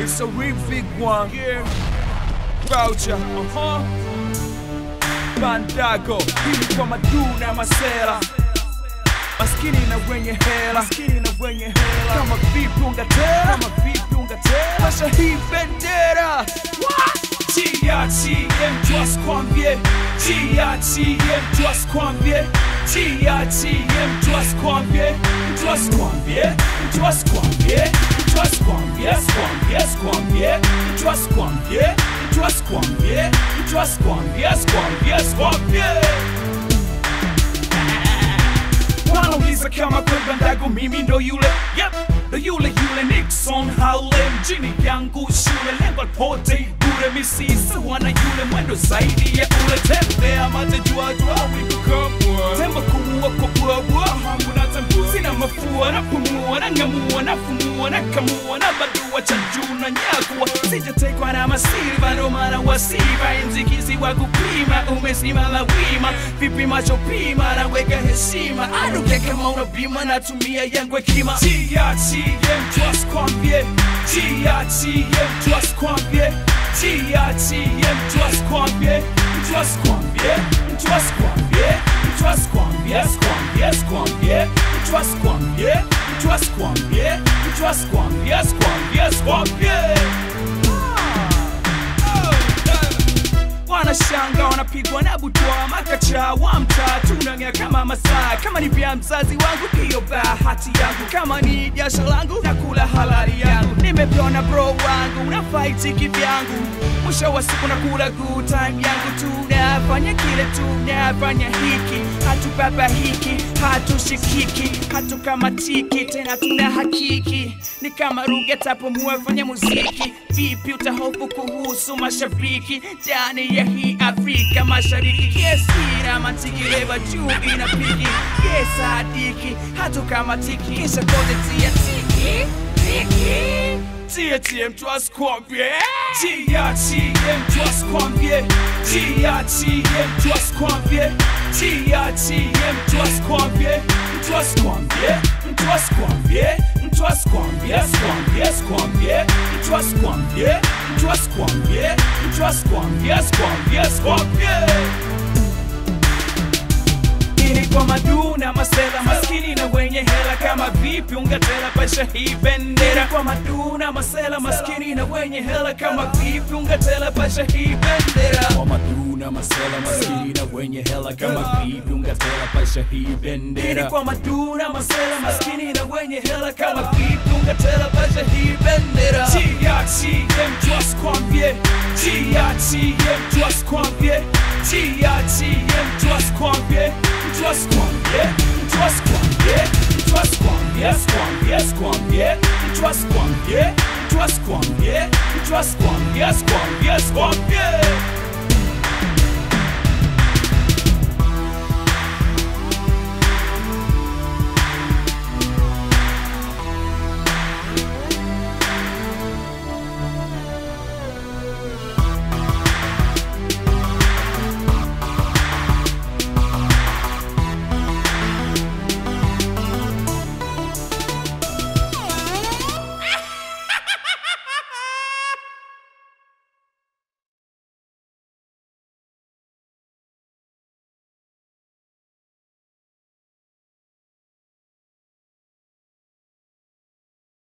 It's a real big one, yeah. Voucher, Bandago, hili kwa maduna masela, maskini na wenye hela, kama vipi ungatela, pasha hii bendera. TRTM just kwambie, TRTM just kwambie, TRTM just kwambie, just kwambie, just kwambie, just kwambie, kwambie, kwambie, just kwambie, just kwambie, just kwambie, kwambie, kwambie. Wanauliza kama kweli Bandago mimi ndo yule, yep, ndo yule Nixon Howley mjini yangu shule lengo pote bure misisa wana yule mwendo zaidi ya ule tembea mate jua wikukamua temba kuwa kwa hamu na tembu sina mafua na pumua na ngamua na fumua na kamua na badua chanju na nyakua sijatekwa na masiri bado mana wasiba inzikizi wa kupima umesima la wima vipi macho pima na weka heshima aduke kama unabima na tumia yangu hekima. TRTM just kwambie, TRTM just kwambie, TRTM just kwambie, just kwambie, just kwambie, just kwambie, kwambie, kwambie, just kwambie, just kwambie, just kwambie, kwambie, kwambie. Wanashanga wanapigwa na butwa makacha wa mtaa tunang'ea kama masaa kama ni vya mzazi wangu hiyo bahati yangu kama ni jasho langu na kula halali yangu nimepewa na bro wangu na fight kivyangu mwisho wa siku na kula good time yangu tunafanya kile tunafanya hiki hatubaba hiki hatushikiki hatukamatiki tena tuna hakiki ni kama Rugeta pomua fanya muziki vipi utahofu kuhusu mashabiki ndani ya hii Afrika Mashariki yes ina mantiki leva juu inapiki yes adiki hatukamatiki kisha kote tia tiki TRTM just kwambie, TRTM just kwambie, TRTM just kwambie, TRTM just kwambie, just kwambie, just kwambie, just kwambie, kwambie, kwambie, just kwambie, just kwambie, just kwambie, kwambie, kwambie. Ini kwa maduna masela maskini na wenye hela kama vipi ungatela pasha hii bendera kwa maduna masela maskini na wenye hela kama vipi ungatela pasha hii bendera kwa maduna masela maskini na wenye hela kama vipi ungatela pasha hii bendera kwa maduna masela maskini na wenye hela kama vipi ungatela pasha hii bendera TRTM just kwambie TRTM just kwambie TRTM just kwambie just